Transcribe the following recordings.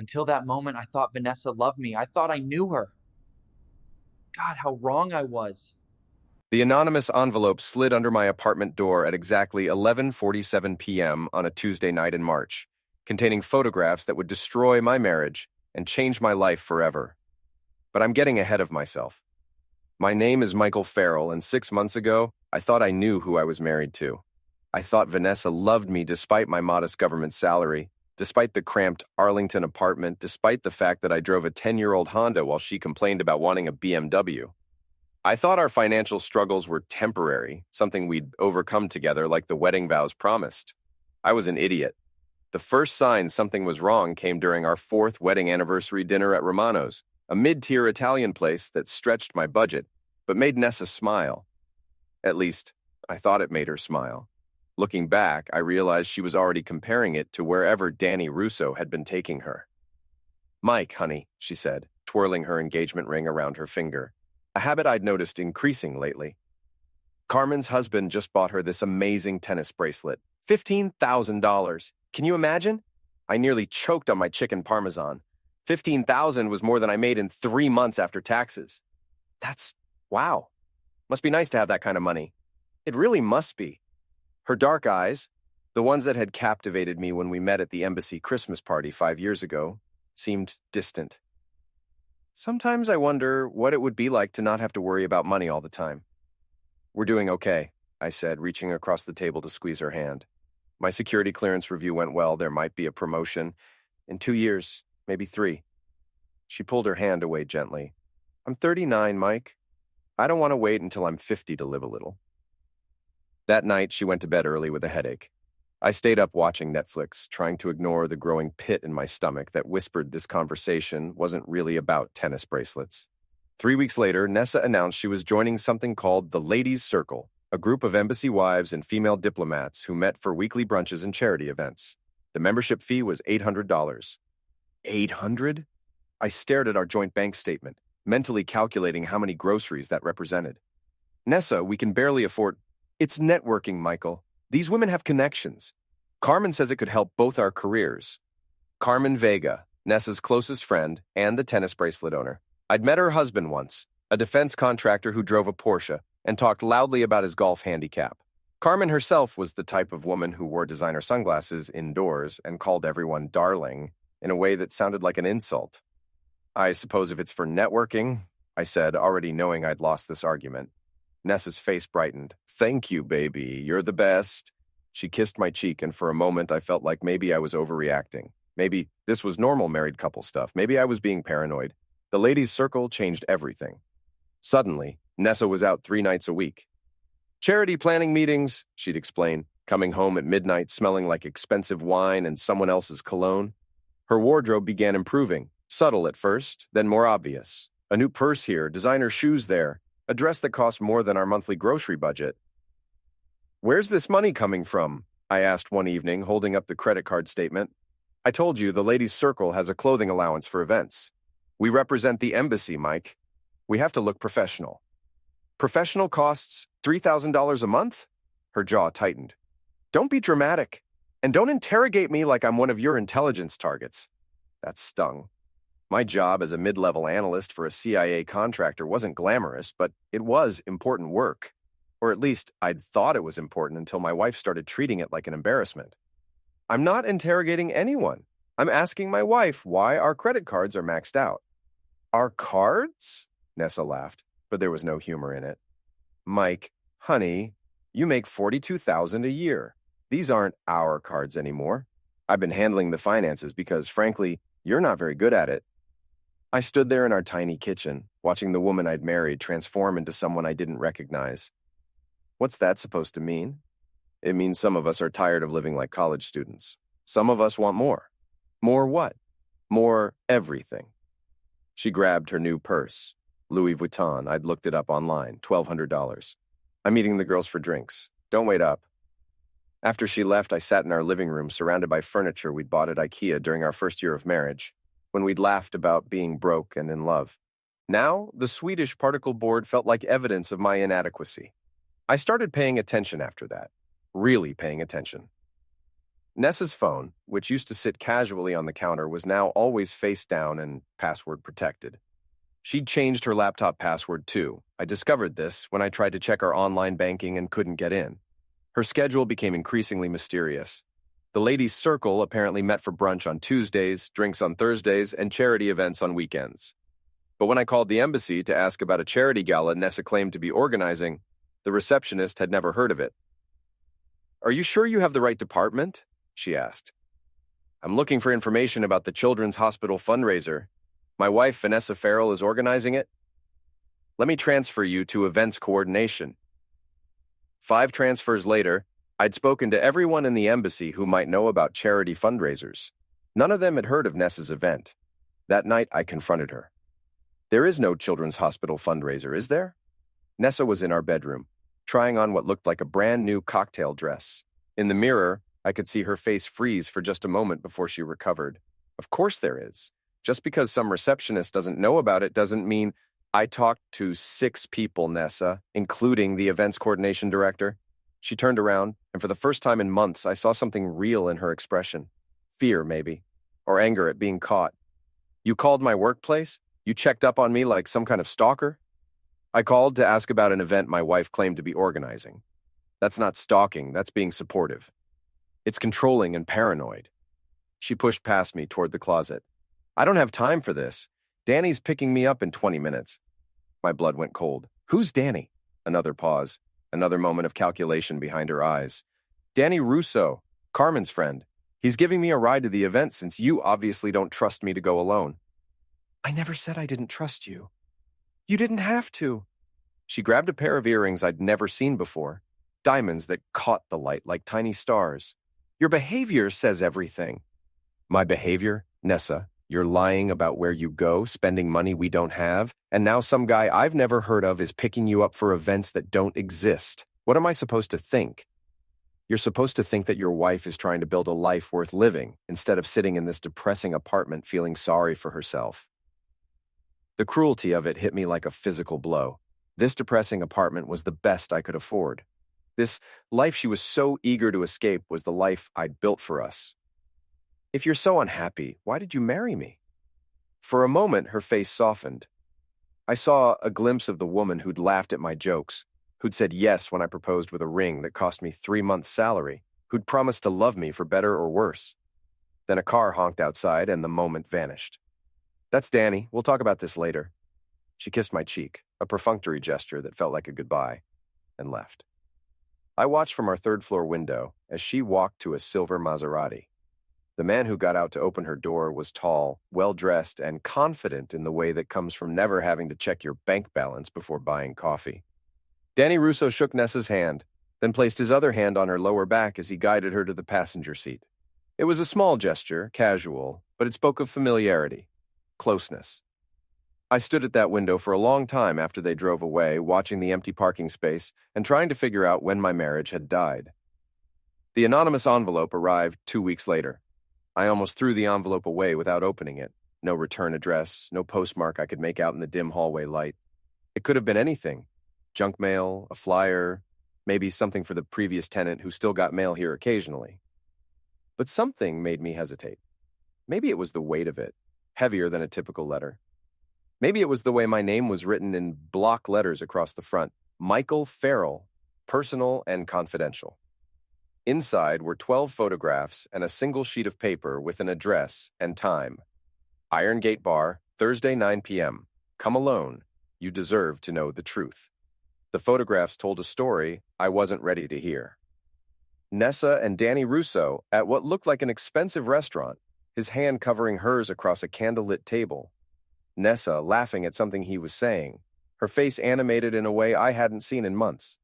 Until that moment, I thought Vanessa loved me. I thought I knew her. God, how wrong I was. The anonymous envelope slid under my apartment door at exactly 11:47 p.m. on a Tuesday night in March, containing photographs that would destroy my marriage and change my life forever. But I'm getting ahead of myself. My name is Michael Farrell, and 6 months ago, I thought I knew who I was married to. I thought Vanessa loved me despite my modest government salary, despite the cramped Arlington apartment, despite the fact that I drove a 10-year-old Honda while she complained about wanting a BMW. I thought our financial struggles were temporary, something we'd overcome together like the wedding vows promised. I was an idiot. The first sign something was wrong came during our 4th wedding anniversary dinner at Romano's, a mid-tier Italian place that stretched my budget, but made Nessa smile. At least, I thought it made her smile. Looking back, I realized she was already comparing it to wherever Danny Russo had been taking her. "Mike, honey," she said, twirling her engagement ring around her finger, a habit I'd noticed increasing lately. "Carmen's husband just bought her this amazing tennis bracelet. $15,000. Can you imagine?" I nearly choked on my chicken parmesan. $15,000 was more than I made in 3 months after taxes. Wow. Must be nice to have that kind of money. It really must be. Her dark eyes, the ones that had captivated me when we met at the embassy Christmas party 5 years ago, seemed distant. Sometimes I wonder what it would be like to not have to worry about money all the time. "We're doing okay," I said, reaching across the table to squeeze her hand. "My security clearance review went well. There might be a promotion. In 2 years, maybe 3. She pulled her hand away gently. "I'm 39, Mike. I don't want to wait until I'm 50 to live a little." That night, she went to bed early with a headache. I stayed up watching Netflix, trying to ignore the growing pit in my stomach that whispered this conversation wasn't really about tennis bracelets. 3 weeks later, Nessa announced she was joining something called the Ladies' Circle, a group of embassy wives and female diplomats who met for weekly brunches and charity events. The membership fee was $800. $800? I stared at our joint bank statement, mentally calculating how many groceries that represented. "Nessa, we can barely afford—" "It's networking, Michael. These women have connections. Carmen says it could help both our careers." Carmen Vega, Nessa's closest friend and the tennis bracelet owner. I'd met her husband once, a defense contractor who drove a Porsche and talked loudly about his golf handicap. Carmen herself was the type of woman who wore designer sunglasses indoors and called everyone darling in a way that sounded like an insult. "I suppose if it's for networking," I said, already knowing I'd lost this argument. Nessa's face brightened. "Thank you, baby. You're the best." She kissed my cheek, and for a moment I felt like maybe I was overreacting. Maybe this was normal married couple stuff. Maybe I was being paranoid. The ladies' circle changed everything. Suddenly, Nessa was out 3 nights a week. "Charity planning meetings," she'd explain, coming home at midnight smelling like expensive wine and someone else's cologne. Her wardrobe began improving, subtle at first, then more obvious. A new purse here, designer shoes there, a dress that cost more than our monthly grocery budget. "Where's this money coming from?" I asked one evening, holding up the credit card statement. "I told you the Ladies' Circle has a clothing allowance for events. We represent the embassy, Mike. We have to look professional." "Professional costs $3,000 a month?" Her jaw tightened. "Don't be dramatic. And don't interrogate me like I'm one of your intelligence targets." That stung. My job as a mid-level analyst for a CIA contractor wasn't glamorous, but it was important work. Or at least, I'd thought it was important until my wife started treating it like an embarrassment. "I'm not interrogating anyone. I'm asking my wife why our credit cards are maxed out." "Our cards?" Nessa laughed, but there was no humor in it. "Mike, honey, you make $42,000 a year. These aren't our cards anymore. I've been handling the finances because, frankly, you're not very good at it." I stood there in our tiny kitchen, watching the woman I'd married transform into someone I didn't recognize. What's that supposed to mean? It means some of us are tired of living like college students. Some of us want more. More what? More everything. She grabbed her new purse. Louis Vuitton. I'd looked it up online. $1,200. "I'm meeting the girls for drinks. Don't wait up." After she left, I sat in our living room surrounded by furniture we'd bought at IKEA during our first year of marriage, when we'd laughed about being broke and in love. Now, the Swedish particle board felt like evidence of my inadequacy. I started paying attention after that. Really paying attention. Nessa's phone, which used to sit casually on the counter, was now always face down and password protected. She'd changed her laptop password too. I discovered this when I tried to check our online banking and couldn't get in. Her schedule became increasingly mysterious. The ladies' circle apparently met for brunch on Tuesdays, drinks on Thursdays, and charity events on weekends. But when I called the embassy to ask about a charity gala Nessa claimed to be organizing, the receptionist had never heard of it. "Are you sure you have the right department?" she asked. "I'm looking for information about the Children's Hospital fundraiser. My wife, Vanessa Farrell, is organizing it. Let me transfer you to events coordination." 5 transfers later, I'd spoken to everyone in the embassy who might know about charity fundraisers. None of them had heard of Nessa's event. That night, I confronted her. "There is no Children's Hospital fundraiser, is there?" Nessa was in our bedroom, trying on what looked like a brand new cocktail dress. In the mirror, I could see her face freeze for just a moment before she recovered. "Of course there is. Just because some receptionist doesn't know about it doesn't mean—" "I talked to 6 people, Nessa, including the events coordination director." She turned around, and for the first time in months, I saw something real in her expression. Fear, maybe, or anger at being caught. "You called my workplace? You checked up on me like some kind of stalker?" "I called to ask about an event my wife claimed to be organizing." "That's not stalking, that's being supportive. It's controlling and paranoid." She pushed past me toward the closet. "I don't have time for this. Danny's picking me up in 20 minutes. My blood went cold. "Who's Danny?" Another pause. Another moment of calculation behind her eyes. "Danny Russo, Carmen's friend. He's giving me a ride to the event since you obviously don't trust me to go alone." "I never said I didn't trust you. You didn't have to." She grabbed a pair of earrings I'd never seen before. Diamonds that caught the light like tiny stars. "Your behavior says everything." "My behavior? Nessa, you're lying about where you go, spending money we don't have, and now some guy I've never heard of is picking you up for events that don't exist. What am I supposed to think?" "You're supposed to think that your wife is trying to build a life worth living, instead of sitting in this depressing apartment feeling sorry for herself." The cruelty of it hit me like a physical blow. This depressing apartment was the best I could afford. This life she was so eager to escape was the life I'd built for us. "If you're so unhappy, why did you marry me?" For a moment, her face softened. I saw a glimpse of the woman who'd laughed at my jokes, who'd said yes when I proposed with a ring that cost me 3 months' salary, who'd promised to love me for better or worse. Then a car honked outside and the moment vanished. "That's Danny. We'll talk about this later." She kissed my cheek, a perfunctory gesture that felt like a goodbye, and left. I watched from our 3rd-floor window as she walked to a silver Maserati. The man who got out to open her door was tall, well-dressed, and confident in the way that comes from never having to check your bank balance before buying coffee. Danny Russo shook Nessa's hand, then placed his other hand on her lower back as he guided her to the passenger seat. It was a small gesture, casual, but it spoke of familiarity, closeness. I stood at that window for a long time after they drove away, watching the empty parking space and trying to figure out when my marriage had died. The anonymous envelope arrived 2 weeks later. I almost threw the envelope away without opening it. No return address, no postmark I could make out in the dim hallway light. It could have been anything. Junk mail, a flyer, maybe something for the previous tenant who still got mail here occasionally. But something made me hesitate. Maybe it was the weight of it, heavier than a typical letter. Maybe it was the way my name was written in block letters across the front. Michael Farrell, personal and confidential. Inside were 12 photographs and a single sheet of paper with an address and time. Iron Gate Bar, Thursday 9 p.m. Come alone. You deserve to know the truth. The photographs told a story I wasn't ready to hear. Nessa and Danny Russo at what looked like an expensive restaurant, his hand covering hers across a candlelit table. Nessa laughing at something he was saying, her face animated in a way I hadn't seen in months.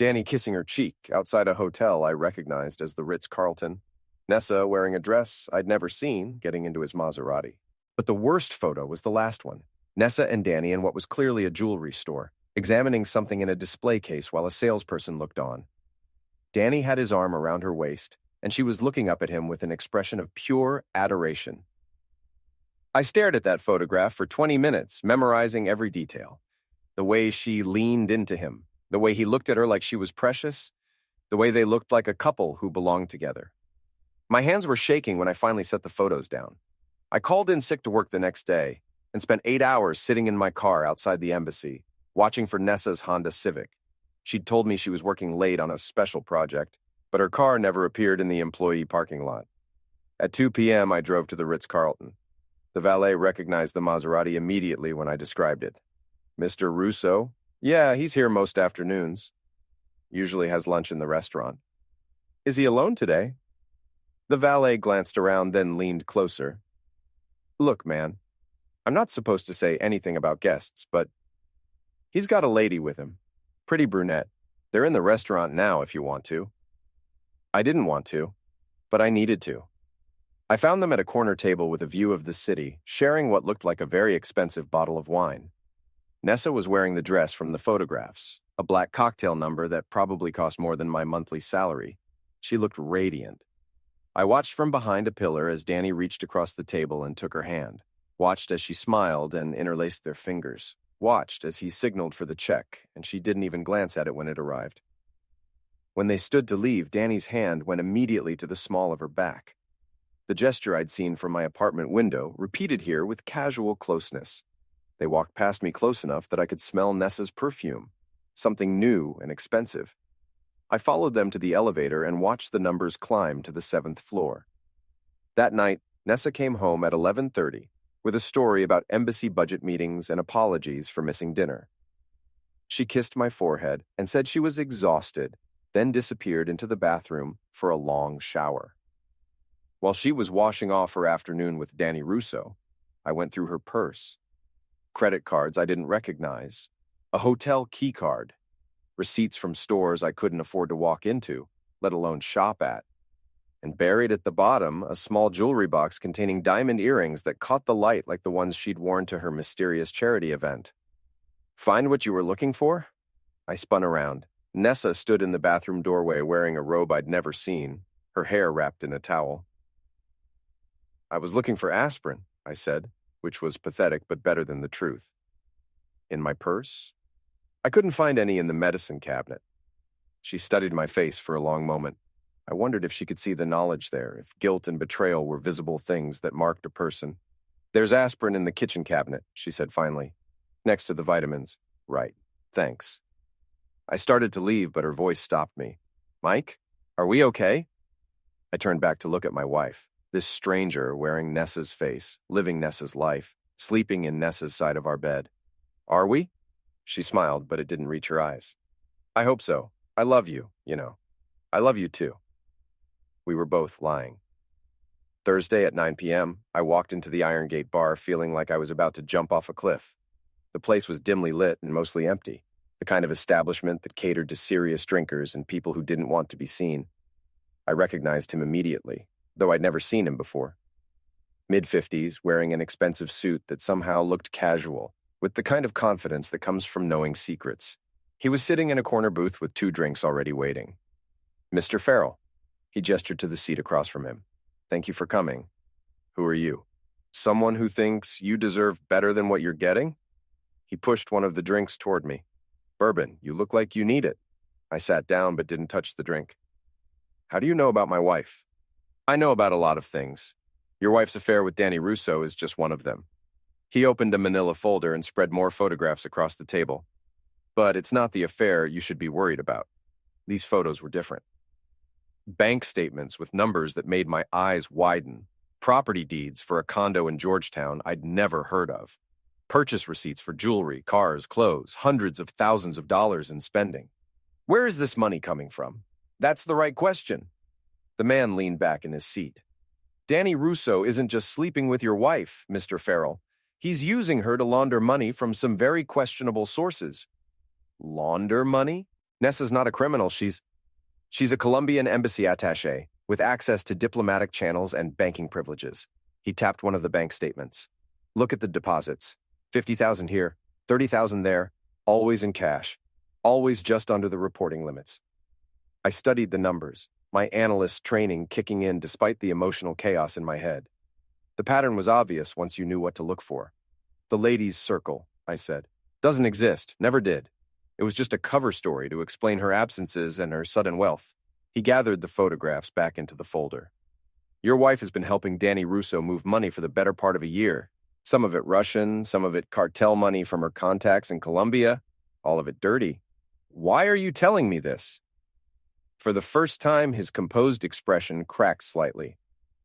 Danny kissing her cheek outside a hotel I recognized as the Ritz-Carlton. Nessa wearing a dress I'd never seen, getting into his Maserati. But the worst photo was the last one. Nessa and Danny in what was clearly a jewelry store, examining something in a display case while a salesperson looked on. Danny had his arm around her waist, and she was looking up at him with an expression of pure adoration. I stared at that photograph for 20 minutes, memorizing every detail. The way she leaned into him, the way he looked at her like she was precious, the way they looked like a couple who belonged together. My hands were shaking when I finally set the photos down. I called in sick to work the next day and spent 8 hours sitting in my car outside the embassy, watching for Nessa's Honda Civic. She'd told me she was working late on a special project, but her car never appeared in the employee parking lot. At 2 p.m., I drove to the Ritz-Carlton. The valet recognized the Maserati immediately when I described it. Mr. Russo? Yeah, he's here most afternoons. Usually has lunch in the restaurant. Is he alone today? The valet glanced around, then leaned closer. Look, man, I'm not supposed to say anything about guests, but he's got a lady with him. Pretty brunette. They're in the restaurant now if you want to. I didn't want to, but I needed to. I found them at a corner table with a view of the city, sharing what looked like a very expensive bottle of wine. Nessa was wearing the dress from the photographs, a black cocktail number that probably cost more than my monthly salary. She looked radiant. I watched from behind a pillar as Danny reached across the table and took her hand, watched as she smiled and interlaced their fingers, watched as he signaled for the check, and she didn't even glance at it when it arrived. When they stood to leave, Danny's hand went immediately to the small of her back. The gesture I'd seen from my apartment window repeated here with casual closeness. They walked past me close enough that I could smell Nessa's perfume, something new and expensive. I followed them to the elevator and watched the numbers climb to the 7th floor. That night, Nessa came home at 11:30 with a story about embassy budget meetings and apologies for missing dinner. She kissed my forehead and said she was exhausted, then disappeared into the bathroom for a long shower. While she was washing off her afternoon with Danny Russo, I went through her purse. Credit cards I didn't recognize, a hotel key card, receipts from stores I couldn't afford to walk into, let alone shop at, and buried at the bottom a small jewelry box containing diamond earrings that caught the light like the ones she'd worn to her mysterious charity event. Find what you were looking for? I spun around. Nessa stood in the bathroom doorway wearing a robe I'd never seen, her hair wrapped in a towel. I was looking for aspirin, I said, which was pathetic but better than the truth. In my purse? I couldn't find any in the medicine cabinet. She studied my face for a long moment. I wondered if she could see the knowledge there, if guilt and betrayal were visible things that marked a person. There's aspirin in the kitchen cabinet, she said finally, next to the vitamins. Right, thanks. I started to leave, but her voice stopped me. Mike, are we okay? I turned back to look at my wife, this stranger wearing Nessa's face, living Nessa's life, sleeping in Nessa's side of our bed. Are we? She smiled, but it didn't reach her eyes. I hope so. I love you, you know. I love you too. We were both lying. Thursday at 9 p.m., I walked into the Iron Gate bar feeling like I was about to jump off a cliff. The place was dimly lit and mostly empty, the kind of establishment that catered to serious drinkers and people who didn't want to be seen. I recognized him immediately, though I'd never seen him before. Mid-50s, wearing an expensive suit that somehow looked casual, with the kind of confidence that comes from knowing secrets. He was sitting in a corner booth with 2 drinks already waiting. Mr. Farrell. He gestured to the seat across from him. Thank you for coming. Who are you? Someone who thinks you deserve better than what you're getting? He pushed one of the drinks toward me. Bourbon, you look like you need it. I sat down but didn't touch the drink. How do you know about my wife? I know about a lot of things. Your wife's affair with Danny Russo is just one of them. He opened a manila folder and spread more photographs across the table. But it's not the affair you should be worried about. These photos were different. Bank statements with numbers that made my eyes widen. Property deeds for a condo in Georgetown I'd never heard of. Purchase receipts for jewelry, cars, clothes, hundreds of thousands of dollars in spending. Where is this money coming from? That's the right question. The man leaned back in his seat. Danny Russo isn't just sleeping with your wife, Mr. Farrell. He's using her to launder money from some very questionable sources. Launder money? Nessa's not a criminal. She's a Colombian embassy attaché with access to diplomatic channels and banking privileges. He tapped one of the bank statements. Look at the deposits. 50,000 here, 30,000 there, always in cash, always just under the reporting limits. I studied the numbers, my analyst training kicking in despite the emotional chaos in my head. The pattern was obvious once you knew what to look for. The ladies' circle, I said. Doesn't exist, never did. It was just a cover story to explain her absences and her sudden wealth. He gathered the photographs back into the folder. Your wife has been helping Danny Russo move money for the better part of a year. Some of it Russian, some of it cartel money from her contacts in Colombia, all of it dirty. Why are you telling me this? For the first time, his composed expression cracked slightly.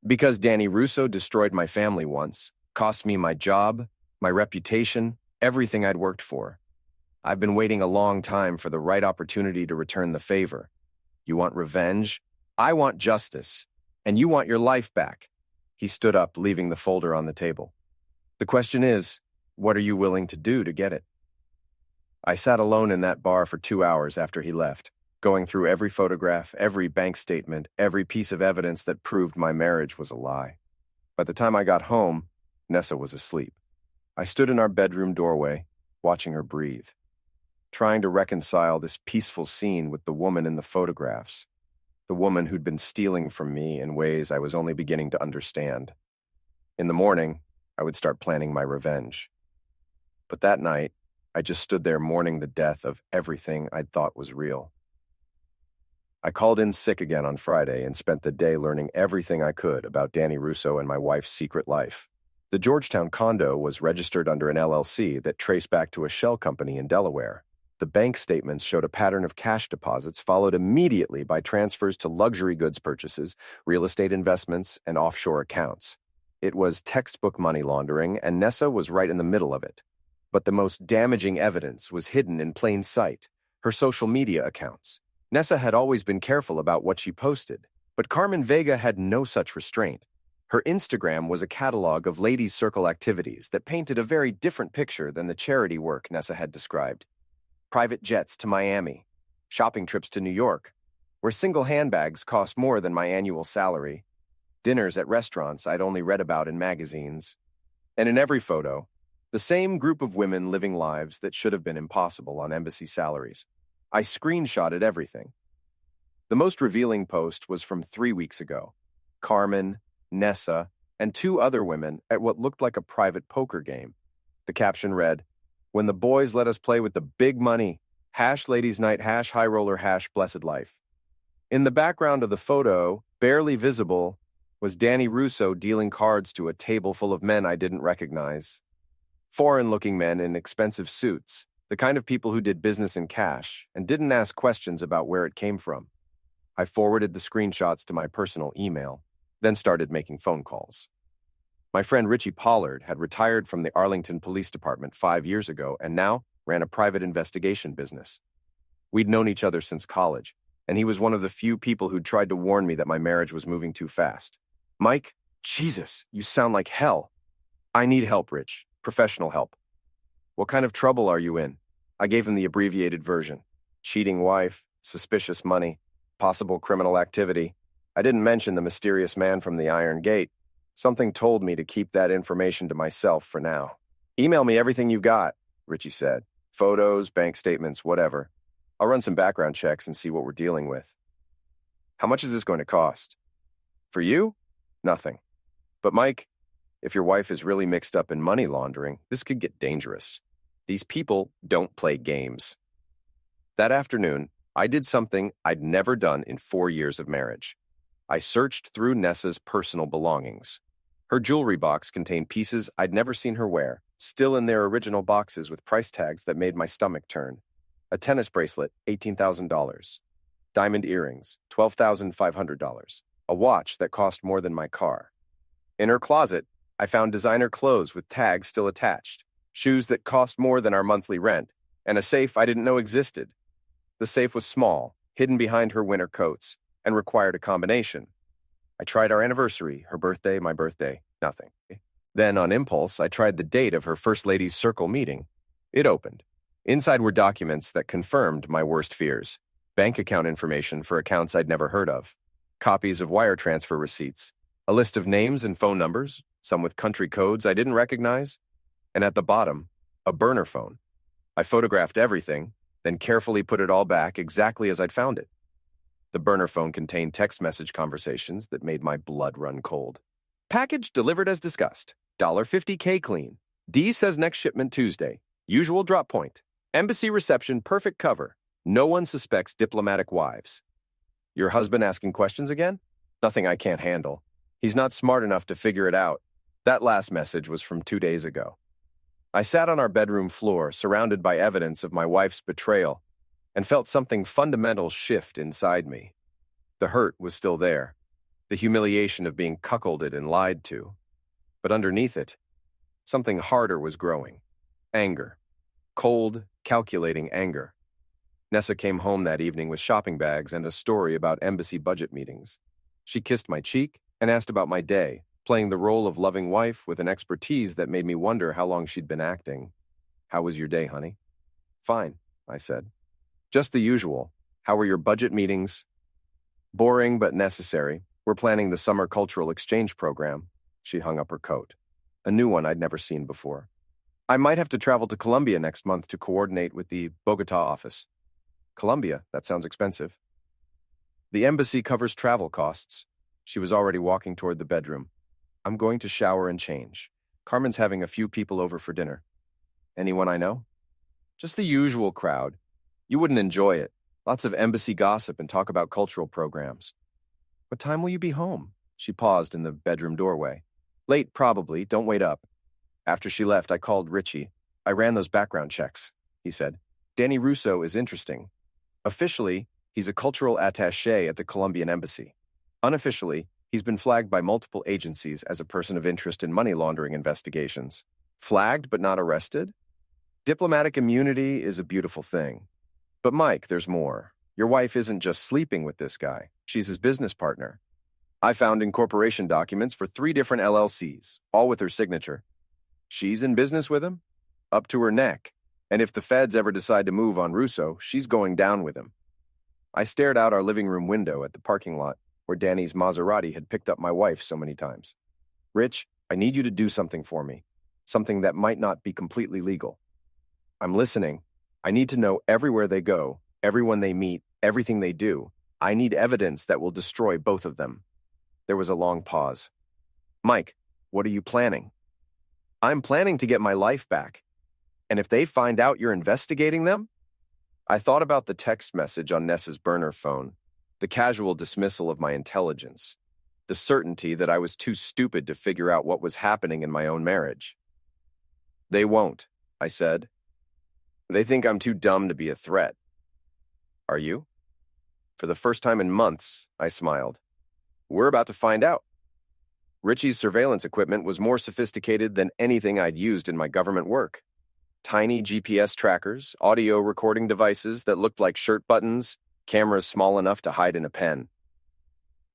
Because Danny Russo destroyed my family once, cost me my job, my reputation, everything I'd worked for. I've been waiting a long time for the right opportunity to return the favor. You want revenge? I want justice. And you want your life back. He stood up, leaving the folder on the table. The question is, what are you willing to do to get it? I sat alone in that bar for 2 hours after he left, going through every photograph, every bank statement, every piece of evidence that proved my marriage was a lie. By the time I got home, Nessa was asleep. I stood in our bedroom doorway, watching her breathe, trying to reconcile this peaceful scene with the woman in the photographs, the woman who'd been stealing from me in ways I was only beginning to understand. In the morning, I would start planning my revenge. But that night, I just stood there mourning the death of everything I'd thought was real. I called in sick again on Friday and spent the day learning everything I could about Danny Russo and my wife's secret life. The Georgetown condo was registered under an LLC that traced back to a shell company in Delaware. The bank statements showed a pattern of cash deposits followed immediately by transfers to luxury goods purchases, real estate investments, and offshore accounts. It was textbook money laundering, and Nessa was right in the middle of it. But the most damaging evidence was hidden in plain sight: her social media accounts. Nessa had always been careful about what she posted, but Carmen Vega had no such restraint. Her Instagram was a catalog of ladies' circle activities that painted a very different picture than the charity work Nessa had described. Private jets to Miami, shopping trips to New York, where single handbags cost more than my annual salary, dinners at restaurants I'd only read about in magazines. And in every photo, the same group of women living lives that should have been impossible on embassy salaries. I screenshotted everything. The most revealing post was from 3 weeks ago. Carmen, Nessa, and 2 other women at what looked like a private poker game. The caption read, "When the boys let us play with the big money, hash ladies night, hash high roller, hash blessed life." In the background of the photo, barely visible, was Danny Russo dealing cards to a table full of men I didn't recognize. Foreign-looking men in expensive suits, the kind of people who did business in cash and didn't ask questions about where it came from. I forwarded the screenshots to my personal email, then started making phone calls. My friend Richie Pollard had retired from the Arlington Police Department 5 years ago and now ran a private investigation business. We'd known each other since college, and he was one of the few people who'd tried to warn me that my marriage was moving too fast. "Mike, Jesus, you sound like hell." "I need help, Rich. Professional help." "What kind of trouble are you in?" I gave him the abbreviated version. Cheating wife, suspicious money, possible criminal activity. I didn't mention the mysterious man from the Iron Gate. Something told me to keep that information to myself for now. "Email me everything you've got," Richie said. "Photos, bank statements, whatever. I'll run some background checks and see what we're dealing with." "How much is this going to cost?" "For you? Nothing. But Mike, if your wife is really mixed up in money laundering, this could get dangerous. These people don't play games." That afternoon, I did something I'd never done in 4 years of marriage. I searched through Nessa's personal belongings. Her jewelry box contained pieces I'd never seen her wear, still in their original boxes with price tags that made my stomach turn. A tennis bracelet, $18,000. Diamond earrings, $12,500. A watch that cost more than my car. In her closet, I found designer clothes with tags still attached, shoes that cost more than our monthly rent, and a safe I didn't know existed. The safe was small, hidden behind her winter coats, and required a combination. I tried our anniversary, her birthday, my birthday, nothing. Then, on impulse, I tried the date of her First Lady's Circle meeting. It opened. Inside were documents that confirmed my worst fears. Bank account information for accounts I'd never heard of. Copies of wire transfer receipts. A list of names and phone numbers, some with country codes I didn't recognize. And at the bottom, a burner phone. I photographed everything, then carefully put it all back exactly as I'd found it. The burner phone contained text message conversations that made my blood run cold. "Package delivered as discussed. $50K clean. D says next shipment Tuesday. Usual drop point. Embassy reception perfect cover. No one suspects diplomatic wives." "Your husband asking questions again?" "Nothing I can't handle." He's not smart enough to figure it out. That last message was from 2 days ago. I sat on our bedroom floor, surrounded by evidence of my wife's betrayal, and felt something fundamental shift inside me. The hurt was still there, the humiliation of being cuckolded and lied to. But underneath it, something harder was growing. Anger. Cold, calculating anger. Nessa came home that evening with shopping bags and a story about embassy budget meetings. She kissed my cheek and asked about my day, playing the role of loving wife with an expertise that made me wonder how long she'd been acting. "How was your day, honey?" "Fine," I said. "Just the usual. How were your budget meetings?" "Boring but necessary. We're planning the summer cultural exchange program." She hung up her coat. A new one I'd never seen before. "I might have to travel to Colombia next month to coordinate with the Bogota office." "Colombia? That sounds expensive." "The embassy covers travel costs." She was already walking toward the bedroom. "I'm going to shower and change. Carmen's having a few people over for dinner." "Anyone I know?" "Just the usual crowd. You wouldn't enjoy it. Lots of embassy gossip and talk about cultural programs." "What time will you be home?" She paused in the bedroom doorway. "Late, probably. Don't wait up." After she left, I called Richie. "I ran those background checks," he said. "Danny Russo is interesting. Officially, he's a cultural attaché at the Colombian embassy. Unofficially, he's been flagged by multiple agencies as a person of interest in money laundering investigations. Flagged but not arrested? Diplomatic immunity is a beautiful thing. But Mike, there's more. Your wife isn't just sleeping with this guy. She's his business partner. I found incorporation documents for 3 different LLCs, all with her signature. She's in business with him? Up to her neck. And if the feds ever decide to move on Russo, she's going down with him." I stared out our living room window at the parking lot where Danny's Maserati had picked up my wife so many times. "Rich, I need you to do something for me. Something that might not be completely legal." "I'm listening. I need to know everywhere they go, everyone they meet, everything they do. I need evidence that will destroy both of them." There was a long pause. "Mike, what are you planning?" "I'm planning to get my life back. And if they find out you're investigating them?" I thought about the text message on Nessa's burner phone, the casual dismissal of my intelligence, the certainty that I was too stupid to figure out what was happening in my own marriage. "They won't," I said. "They think I'm too dumb to be a threat." "Are you?" For the first time in months, I smiled. "We're about to find out." Richie's surveillance equipment was more sophisticated than anything I'd used in my government work. Tiny GPS trackers, audio recording devices that looked like shirt buttons, cameras small enough to hide in a pen.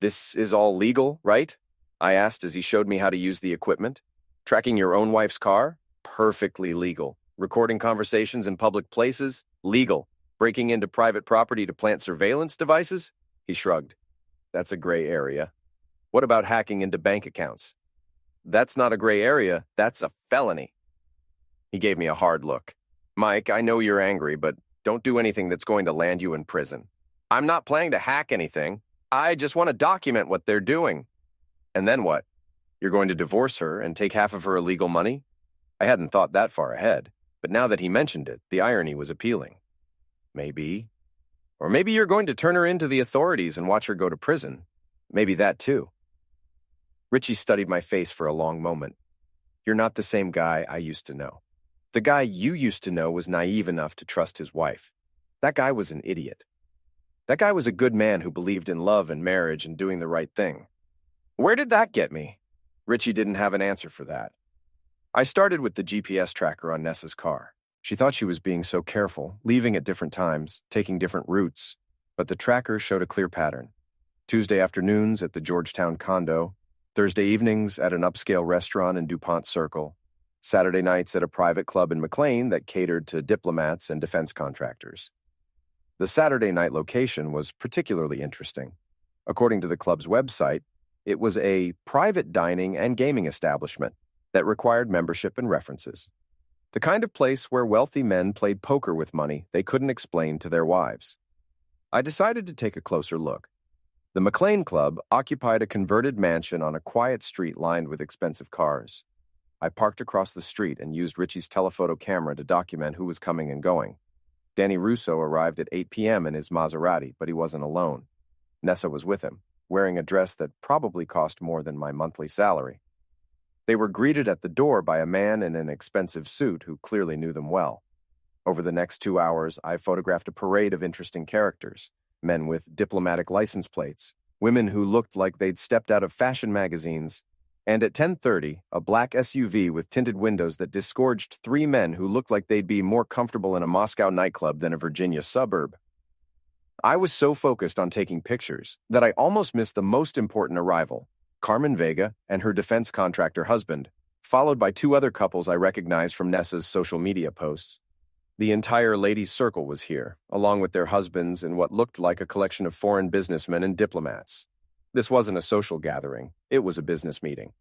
"This is all legal, right?" I asked as he showed me how to use the equipment. "Tracking your own wife's car? Perfectly legal. Recording conversations in public places? Legal. Breaking into private property to plant surveillance devices?" He shrugged. "That's a gray area." "What about hacking into bank accounts?" "That's not a gray area, that's a felony." He gave me a hard look. "Mike, I know you're angry, but don't do anything that's going to land you in prison." "I'm not planning to hack anything. I just want to document what they're doing." "And then what? You're going to divorce her and take half of her illegal money?" I hadn't thought that far ahead, but now that he mentioned it, the irony was appealing. "Maybe. Or maybe you're going to turn her into the authorities and watch her go to prison. Maybe that too." Richie studied my face for a long moment. "You're not the same guy I used to know. The guy you used to know was naive enough to trust his wife. That guy was an idiot. That guy was a good man who believed in love and marriage and doing the right thing." "Where did that get me?" Richie didn't have an answer for that. I started with the GPS tracker on Nessa's car. She thought she was being so careful, leaving at different times, taking different routes, but the tracker showed a clear pattern. Tuesday afternoons at the Georgetown condo, Thursday evenings at an upscale restaurant in DuPont Circle, Saturday nights at a private club in McLean that catered to diplomats and defense contractors. The Saturday night location was particularly interesting. According to the club's website, it was a private dining and gaming establishment that required membership and references. The kind of place where wealthy men played poker with money they couldn't explain to their wives. I decided to take a closer look. The McLean Club occupied a converted mansion on a quiet street lined with expensive cars. I parked across the street and used Richie's telephoto camera to document who was coming and going. Danny Russo arrived at 8 p.m. in his Maserati, but he wasn't alone. Nessa was with him. wearing a dress that probably cost more than my monthly salary. They were greeted at the door by a man in an expensive suit who clearly knew them well. Over the next 2 hours, I photographed a parade of interesting characters, men with diplomatic license plates, women who looked like they'd stepped out of fashion magazines, and at 10:30, a black SUV with tinted windows that disgorged 3 men who looked like they'd be more comfortable in a Moscow nightclub than a Virginia suburb. I was so focused on taking pictures that I almost missed the most important arrival, Carmen Vega and her defense contractor husband, followed by 2 other couples I recognized from Nessa's social media posts. The entire ladies' circle was here, along with their husbands and what looked like a collection of foreign businessmen and diplomats. This wasn't a social gathering, it was a business meeting.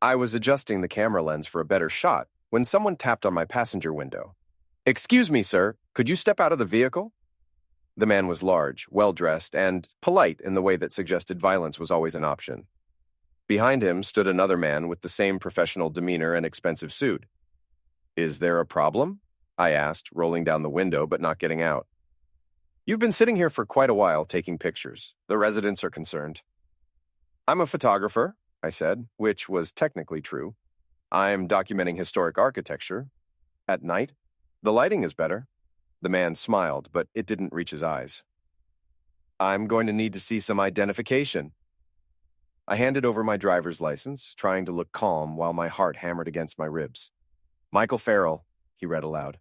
I was adjusting the camera lens for a better shot when someone tapped on my passenger window. "Excuse me, sir, could you step out of the vehicle?" The man was large, well-dressed, and polite in the way that suggested violence was always an option. Behind him stood another man with the same professional demeanor and expensive suit. "Is there a problem?" I asked, rolling down the window but not getting out. "You've been sitting here for quite a while taking pictures. The residents are concerned." "I'm a photographer," I said, which was technically true. "I'm documenting historic architecture. At night, the lighting is better." The man smiled, but it didn't reach his eyes. "I'm going to need to see some identification." I handed over my driver's license, trying to look calm while my heart hammered against my ribs. "Michael Farrell," he read aloud.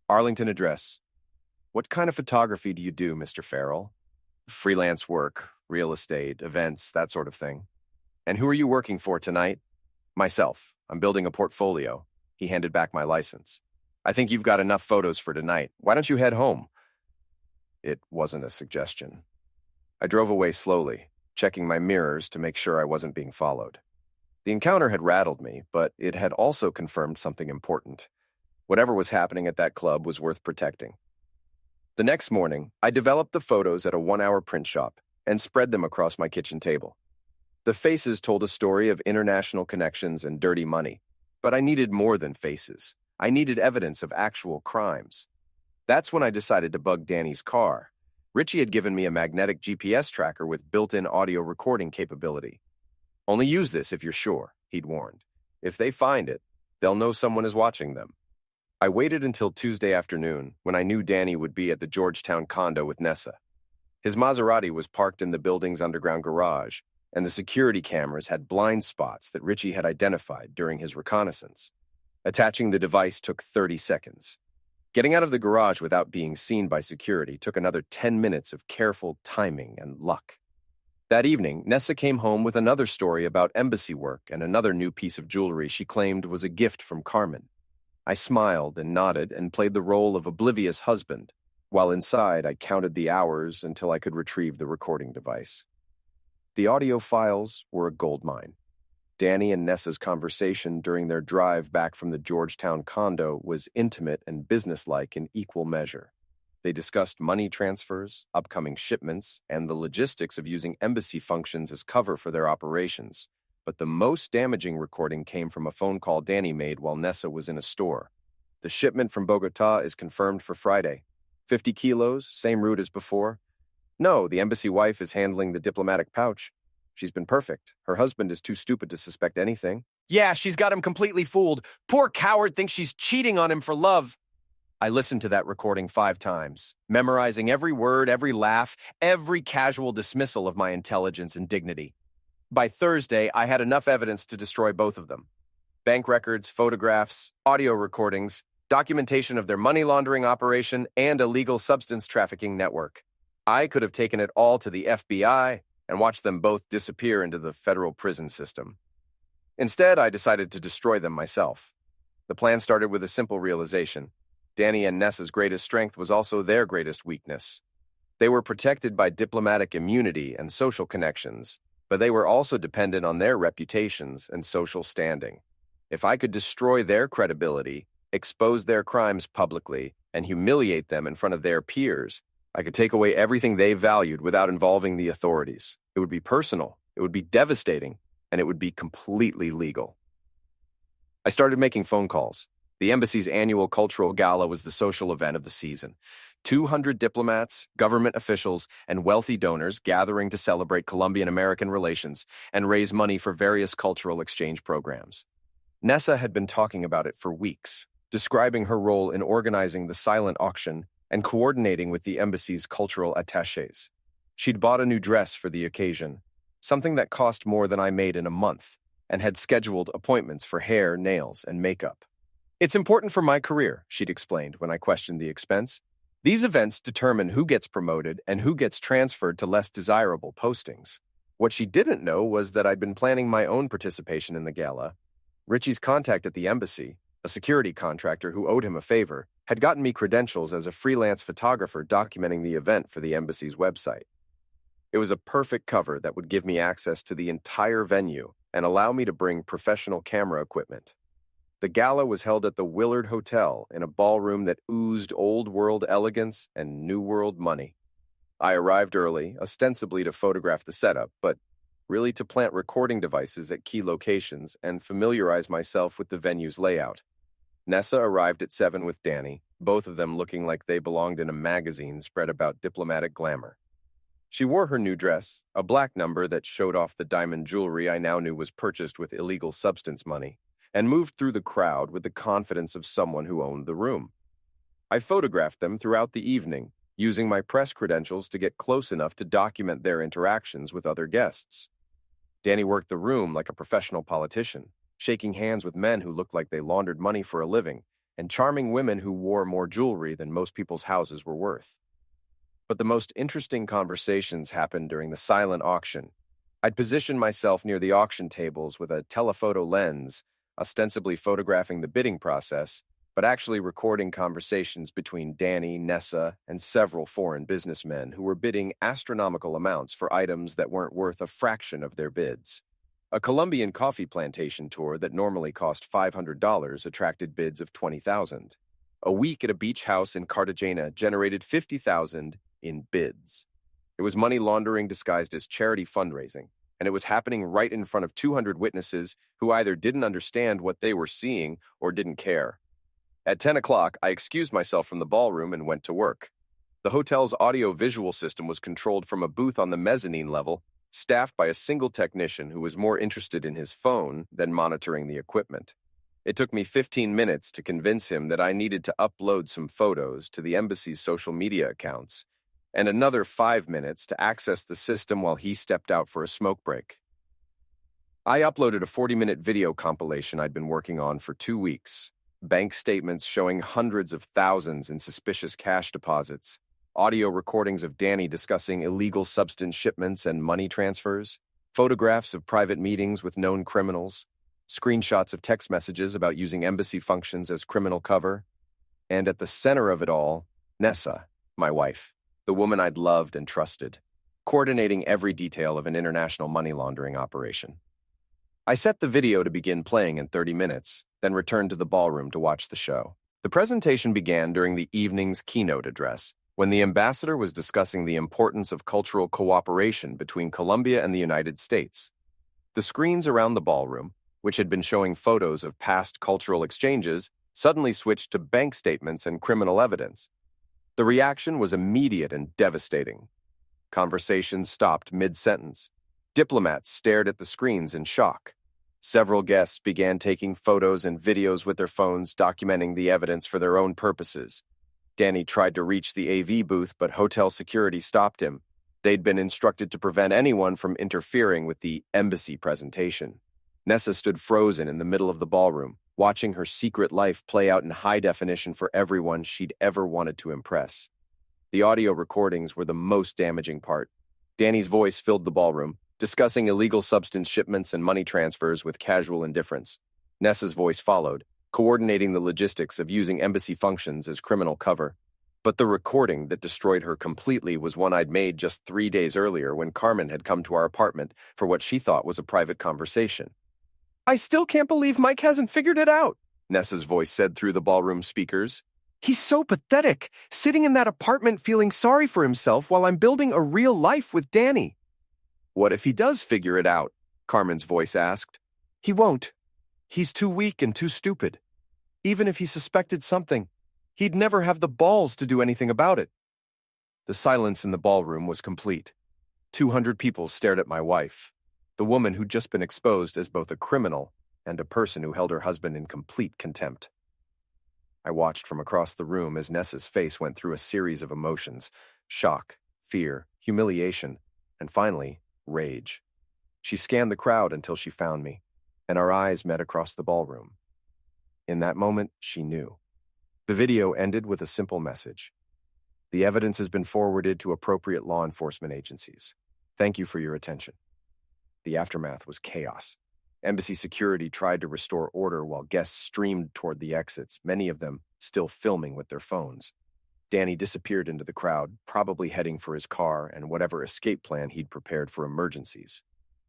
"Arlington address. What kind of photography do you do, Mr. Farrell?" "Freelance work, real estate, events, that sort of thing." "And who are you working for tonight?" "Myself. I'm building a portfolio." He handed back my license. "I think you've got enough photos for tonight. Why don't you head home?" It wasn't a suggestion. I drove away slowly, checking my mirrors to make sure I wasn't being followed. The encounter had rattled me, but it had also confirmed something important. Whatever was happening at that club was worth protecting. The next morning, I developed the photos at a 1-hour print shop and spread them across my kitchen table. The faces told a story of international connections and dirty money, but I needed more than faces. I needed evidence of actual crimes. That's when I decided to bug Danny's car. Richie had given me a magnetic GPS tracker with built-in audio recording capability. "Only use this if you're sure," he'd warned. "If they find it, they'll know someone is watching them." I waited until Tuesday afternoon, when I knew Danny would be at the Georgetown condo with Nessa. His Maserati was parked in the building's underground garage, and the security cameras had blind spots that Richie had identified during his reconnaissance. Attaching the device took 30 seconds. Getting out of the garage without being seen by security took another 10 minutes of careful timing and luck. That evening, Nessa came home with another story about embassy work and another new piece of jewelry she claimed was a gift from Carmen. I smiled and nodded and played the role of oblivious husband, while inside I counted the hours until I could retrieve the recording device. The audio files were a goldmine. Danny and Nessa's conversation during their drive back from the Georgetown condo was intimate and businesslike in equal measure. They discussed money transfers, upcoming shipments, and the logistics of using embassy functions as cover for their operations. But the most damaging recording came from a phone call Danny made while Nessa was in a store. "The shipment from Bogota is confirmed for Friday. 50 kilos, same route as before. No, the embassy wife is handling the diplomatic pouch. She's been perfect. Her husband is too stupid to suspect anything." "Yeah, she's got him completely fooled. Poor coward thinks she's cheating on him for love." I listened to that recording 5 times, memorizing every word, every laugh, every casual dismissal of my intelligence and dignity. By Thursday, I had enough evidence to destroy both of them. Bank records, photographs, audio recordings, documentation of their money laundering operation, and illegal substance trafficking network. I could have taken it all to the FBI and watched them both disappear into the federal prison system. Instead, I decided to destroy them myself. The plan started with a simple realization. Danny and Nessa's greatest strength was also their greatest weakness. They were protected by diplomatic immunity and social connections, but they were also dependent on their reputations and social standing. If I could destroy their credibility, expose their crimes publicly, and humiliate them in front of their peers, I could take away everything they valued without involving the authorities. It would be personal, it would be devastating, and it would be completely legal. I started making phone calls. The embassy's annual cultural gala was the social event of the season. 200 diplomats, government officials, and wealthy donors gathering to celebrate Colombian-American relations and raise money for various cultural exchange programs. Nessa had been talking about it for weeks, describing her role in organizing the silent auction and coordinating with the embassy's cultural attachés. She'd bought a new dress for the occasion, something that cost more than I made in a month, and had scheduled appointments for hair, nails, and makeup. "It's important for my career," she'd explained when I questioned the expense. "These events determine who gets promoted and who gets transferred to less desirable postings." What she didn't know was that I'd been planning my own participation in the gala. Richie's contact at the embassy, a security contractor who owed him a favor, had gotten me credentials as a freelance photographer documenting the event for the embassy's website. It was a perfect cover that would give me access to the entire venue and allow me to bring professional camera equipment. The gala was held at the Willard Hotel in a ballroom that oozed old-world elegance and new-world money. I arrived early, ostensibly to photograph the setup, but really to plant recording devices at key locations and familiarize myself with the venue's layout. Nessa arrived at 7 with Danny, both of them looking like they belonged in a magazine spread about diplomatic glamour. She wore her new dress, a black number that showed off the diamond jewelry I now knew was purchased with illegal substance money, and moved through the crowd with the confidence of someone who owned the room. I photographed them throughout the evening, using my press credentials to get close enough to document their interactions with other guests. Danny worked the room like a professional politician, shaking hands with men who looked like they laundered money for a living, and charming women who wore more jewelry than most people's houses were worth. But the most interesting conversations happened during the silent auction. I'd positioned myself near the auction tables with a telephoto lens, ostensibly photographing the bidding process, but actually recording conversations between Danny, Nessa, and several foreign businessmen who were bidding astronomical amounts for items that weren't worth a fraction of their bids. A Colombian coffee plantation tour that normally cost $500 attracted bids of $20,000. A week at a beach house in Cartagena generated $50,000 in bids. It was money laundering disguised as charity fundraising, and it was happening right in front of 200 witnesses who either didn't understand what they were seeing or didn't care. At 10 o'clock, I excused myself from the ballroom and went to work. The hotel's audio-visual system was controlled from a booth on the mezzanine level, staffed by a single technician who was more interested in his phone than monitoring the equipment. It took me 15 minutes to convince him that I needed to upload some photos to the embassy's social media accounts, and another 5 minutes to access the system while he stepped out for a smoke break. I uploaded a 40-minute video compilation I'd been working on for 2 weeks. Bank statements showing hundreds of thousands in suspicious cash deposits, audio recordings of Danny discussing illegal substance shipments and money transfers, photographs of private meetings with known criminals, screenshots of text messages about using embassy functions as criminal cover, and at the center of it all, Nessa, my wife, the woman I'd loved and trusted, coordinating every detail of an international money laundering operation. I set the video to begin playing in 30 minutes, then returned to the ballroom to watch the show. The presentation began during the evening's keynote address, when the ambassador was discussing the importance of cultural cooperation between Colombia and the United States. The screens around the ballroom, which had been showing photos of past cultural exchanges, suddenly switched to bank statements and criminal evidence. The reaction was immediate and devastating. Conversations stopped mid-sentence. Diplomats stared at the screens in shock. Several guests began taking photos and videos with their phones, documenting the evidence for their own purposes. Danny tried to reach the AV booth, but hotel security stopped him. They'd been instructed to prevent anyone from interfering with the embassy presentation. Nessa stood frozen in the middle of the ballroom, watching her secret life play out in high definition for everyone she'd ever wanted to impress. The audio recordings were the most damaging part. Danny's voice filled the ballroom, discussing illegal substance shipments and money transfers with casual indifference. Nessa's voice followed, coordinating the logistics of using embassy functions as criminal cover. But the recording that destroyed her completely was one I'd made just 3 days earlier when Carmen had come to our apartment for what she thought was a private conversation. "I still can't believe Mike hasn't figured it out," Nessa's voice said through the ballroom speakers. "He's so pathetic, sitting in that apartment feeling sorry for himself while I'm building a real life with Danny." "What if he does figure it out?" Carmen's voice asked. "He won't. He's too weak and too stupid." Even if he suspected something, he'd never have the balls to do anything about it. The silence in the ballroom was complete. 200 people stared at my wife, the woman who'd just been exposed as both a criminal and a person who held her husband in complete contempt. I watched from across the room as Nessa's face went through a series of emotions: shock, fear, humiliation, and finally, rage. She scanned the crowd until she found me, and our eyes met across the ballroom. In that moment, she knew. The video ended with a simple message: "The evidence has been forwarded to appropriate law enforcement agencies. Thank you for your attention." The aftermath was chaos. Embassy security tried to restore order while guests streamed toward the exits, many of them still filming with their phones. Danny disappeared into the crowd, probably heading for his car and whatever escape plan he'd prepared for emergencies.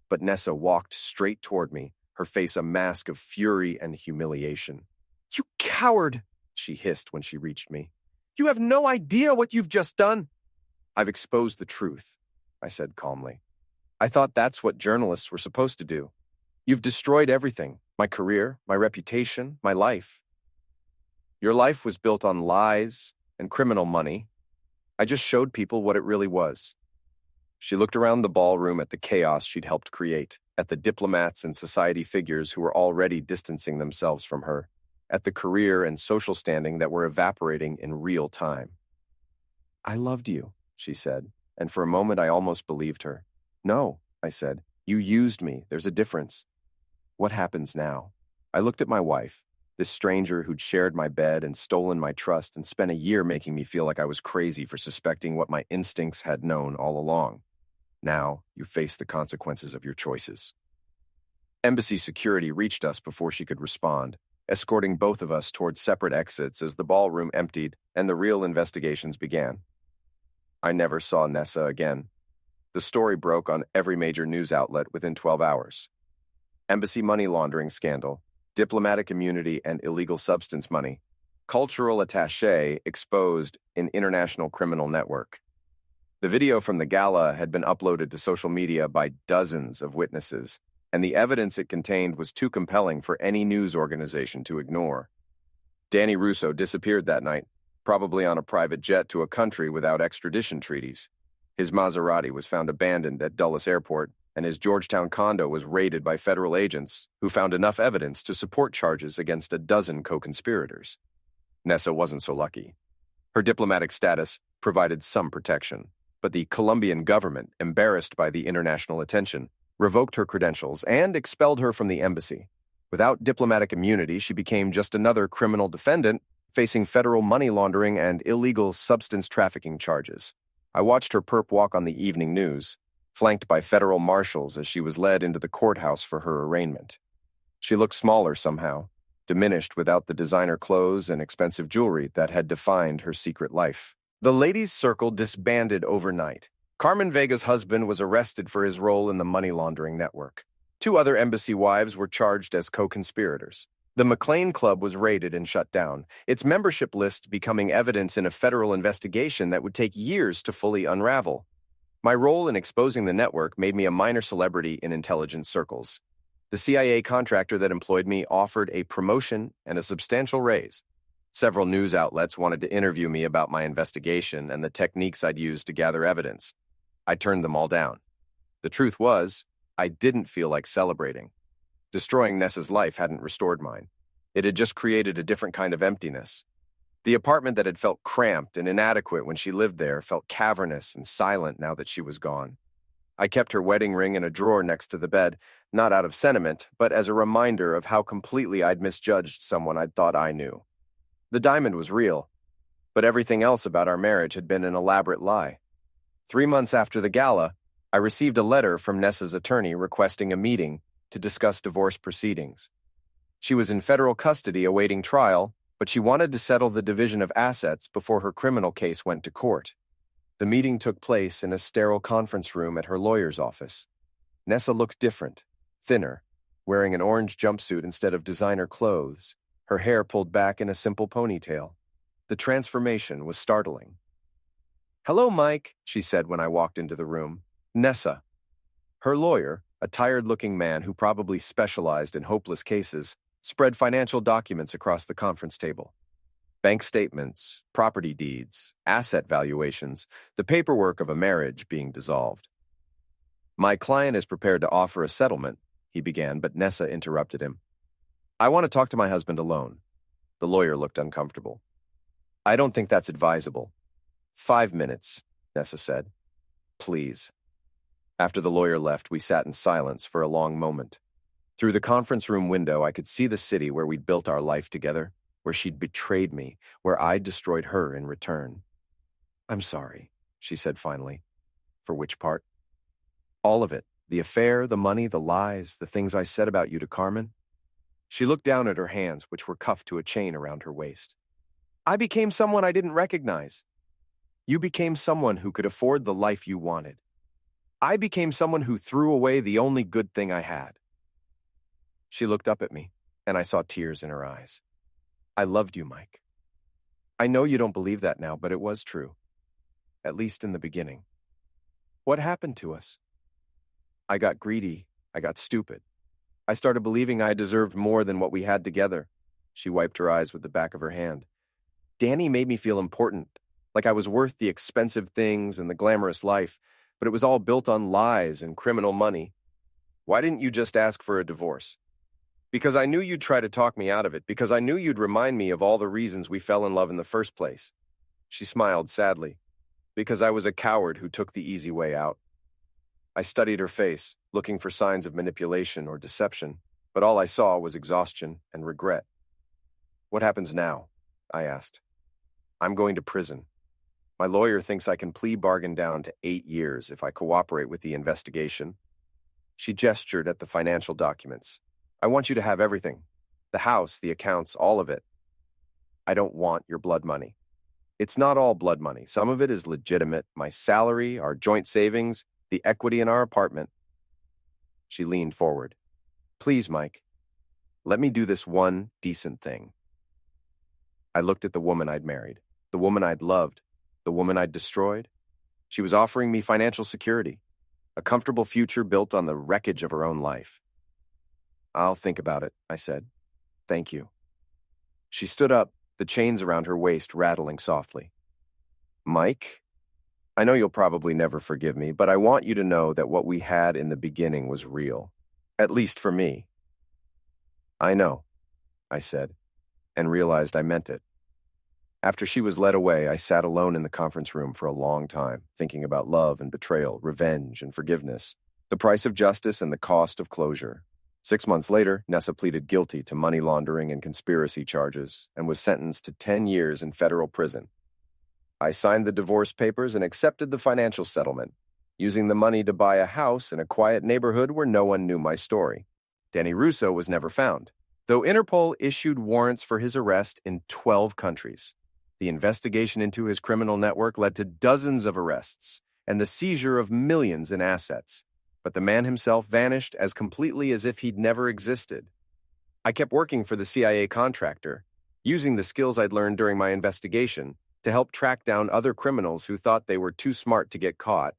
But Nessa walked straight toward me, her face a mask of fury and humiliation. "You coward!" she hissed when she reached me. "You have no idea what you've just done." "I've exposed the truth," I said calmly. "I thought that's what journalists were supposed to do. You've destroyed everything: my career, my reputation, my life. Your life was built on lies and criminal money. I just showed people what it really was." She looked around the ballroom at the chaos she'd helped create, at the diplomats and society figures who were already distancing themselves from her, at the career and social standing that were evaporating in real time. "I loved you," she said, and for a moment I almost believed her. "No," I said, "you used me. There's a difference." "What happens now?" I looked at my wife, this stranger who'd shared my bed and stolen my trust and spent a year making me feel like I was crazy for suspecting what my instincts had known all along. "Now, you face the consequences of your choices." Embassy security reached us before she could respond, escorting both of us towards separate exits as the ballroom emptied and the real investigations began. I never saw Nessa again. The story broke on every major news outlet within 12 hours. Embassy money laundering scandal, diplomatic immunity and illegal substance money, cultural attaché exposed in international criminal network. The video from the gala had been uploaded to social media by dozens of witnesses, and the evidence it contained was too compelling for any news organization to ignore. Danny Russo disappeared that night, probably on a private jet to a country without extradition treaties. His Maserati was found abandoned at Dulles Airport, and his Georgetown condo was raided by federal agents who found enough evidence to support charges against a dozen co-conspirators. Nessa wasn't so lucky. Her diplomatic status provided some protection, but the Colombian government, embarrassed by the international attention, revoked her credentials and expelled her from the embassy. Without diplomatic immunity, she became just another criminal defendant facing federal money laundering and illegal substance trafficking charges. I watched her perp walk on the evening news, flanked by federal marshals as she was led into the courthouse for her arraignment. She looked smaller somehow, diminished without the designer clothes and expensive jewelry that had defined her secret life. The ladies' circle disbanded overnight. Carmen Vega's husband was arrested for his role in the money laundering network. 2 other embassy wives were charged as co-conspirators. The McLean Club was raided and shut down, its membership list becoming evidence in a federal investigation that would take years to fully unravel. My role in exposing the network made me a minor celebrity in intelligence circles. The CIA contractor that employed me offered a promotion and a substantial raise. Several news outlets wanted to interview me about my investigation and the techniques I'd used to gather evidence. I turned them all down. The truth was, I didn't feel like celebrating. Destroying Nessa's life hadn't restored mine. It had just created a different kind of emptiness. The apartment that had felt cramped and inadequate when she lived there felt cavernous and silent now that she was gone. I kept her wedding ring in a drawer next to the bed, not out of sentiment, but as a reminder of how completely I'd misjudged someone I'd thought I knew. The diamond was real, but everything else about our marriage had been an elaborate lie. 3 months after the gala, I received a letter from Nessa's attorney requesting a meeting to discuss divorce proceedings. She was in federal custody awaiting trial, but she wanted to settle the division of assets before her criminal case went to court. The meeting took place in a sterile conference room at her lawyer's office. Nessa looked different, thinner, wearing an orange jumpsuit instead of designer clothes, her hair pulled back in a simple ponytail. The transformation was startling. "Hello, Mike," she said when I walked into the room. "Nessa." Her lawyer, a tired-looking man who probably specialized in hopeless cases, spread financial documents across the conference table. Bank statements, property deeds, asset valuations, the paperwork of a marriage being dissolved. My client is prepared to offer a settlement, he began, but Nessa interrupted him. I want to talk to my husband alone. The lawyer looked uncomfortable. I don't think that's advisable. 5 minutes, Nessa said. Please. After the lawyer left, we sat in silence for a long moment. Through the conference room window, I could see the city where we'd built our life together, where she'd betrayed me, where I'd destroyed her in return. I'm sorry, she said finally. For which part? All of it. The affair, the money, the lies, the things I said about you to Carmen. She looked down at her hands, which were cuffed to a chain around her waist. I became someone I didn't recognize. You became someone who could afford the life you wanted. I became someone who threw away the only good thing I had. She looked up at me, and I saw tears in her eyes. I loved you, Mike. I know you don't believe that now, but it was true. At least in the beginning. What happened to us? I got greedy. I got stupid. I started believing I deserved more than what we had together. She wiped her eyes with the back of her hand. Danny made me feel important, like I was worth the expensive things and the glamorous life, but it was all built on lies and criminal money. Why didn't you just ask for a divorce? Because I knew you'd try to talk me out of it, because I knew you'd remind me of all the reasons we fell in love in the first place. She smiled sadly. Because I was a coward who took the easy way out. I studied her face, looking for signs of manipulation or deception, but all I saw was exhaustion and regret. What happens now? I asked. I'm going to prison. My lawyer thinks I can plea bargain down to 8 years if I cooperate with the investigation. She gestured at the financial documents. I want you to have everything. The house, the accounts, all of it. I don't want your blood money. It's not all blood money. Some of it is legitimate. My salary, our joint savings, the equity in our apartment. She leaned forward. Please, Mike, let me do this one decent thing. I looked at the woman I'd married, the woman I'd loved, the woman I'd destroyed. She was offering me financial security, a comfortable future built on the wreckage of her own life. I'll think about it, I said. Thank you. She stood up, the chains around her waist rattling softly. Mike, I know you'll probably never forgive me, but I want you to know that what we had in the beginning was real, at least for me. I know, I said, and realized I meant it. After she was led away, I sat alone in the conference room for a long time, thinking about love and betrayal, revenge and forgiveness, the price of justice and the cost of closure. 6 months later, Nessa pleaded guilty to money laundering and conspiracy charges and was sentenced to 10 years in federal prison. I signed the divorce papers and accepted the financial settlement, using the money to buy a house in a quiet neighborhood where no one knew my story. Danny Russo was never found, though Interpol issued warrants for his arrest in 12 countries. The investigation into his criminal network led to dozens of arrests and the seizure of millions in assets. But the man himself vanished as completely as if he'd never existed. I kept working for the CIA contractor, using the skills I'd learned during my investigation to help track down other criminals who thought they were too smart to get caught.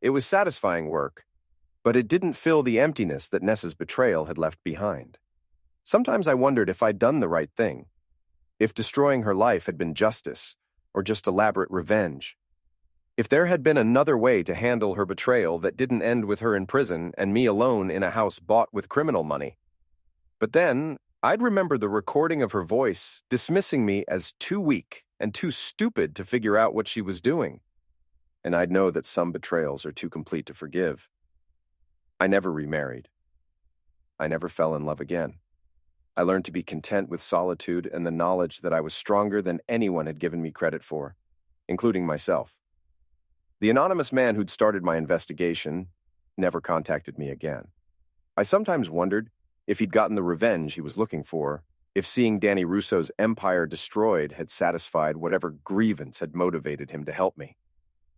It was satisfying work, but it didn't fill the emptiness that Nessa's betrayal had left behind. Sometimes I wondered if I'd done the right thing, if destroying her life had been justice or just elaborate revenge. If there had been another way to handle her betrayal that didn't end with her in prison and me alone in a house bought with criminal money. But then, I'd remember the recording of her voice dismissing me as too weak and too stupid to figure out what she was doing. And I'd know that some betrayals are too complete to forgive. I never remarried. I never fell in love again. I learned to be content with solitude and the knowledge that I was stronger than anyone had given me credit for, including myself. The anonymous man who'd started my investigation never contacted me again. I sometimes wondered if he'd gotten the revenge he was looking for, if seeing Danny Russo's empire destroyed had satisfied whatever grievance had motivated him to help me.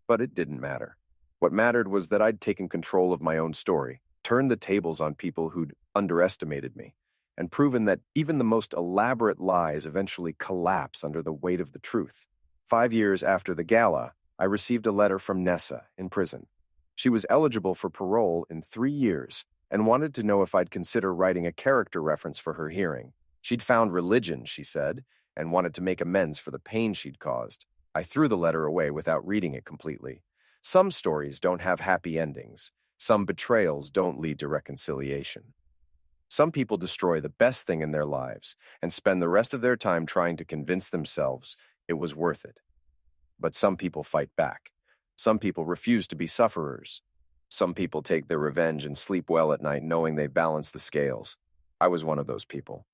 But it didn't matter. What mattered was that I'd taken control of my own story, turned the tables on people who'd underestimated me, and proven that even the most elaborate lies eventually collapse under the weight of the truth. 5 years after the gala, I received a letter from Nessa in prison. She was eligible for parole in 3 years and wanted to know if I'd consider writing a character reference for her hearing. She'd found religion, she said, and wanted to make amends for the pain she'd caused. I threw the letter away without reading it completely. Some stories don't have happy endings. Some betrayals don't lead to reconciliation. Some people destroy the best thing in their lives and spend the rest of their time trying to convince themselves it was worth it. But some people fight back. Some people refuse to be sufferers. Some people take their revenge and sleep well at night knowing they balance the scales. I was one of those people.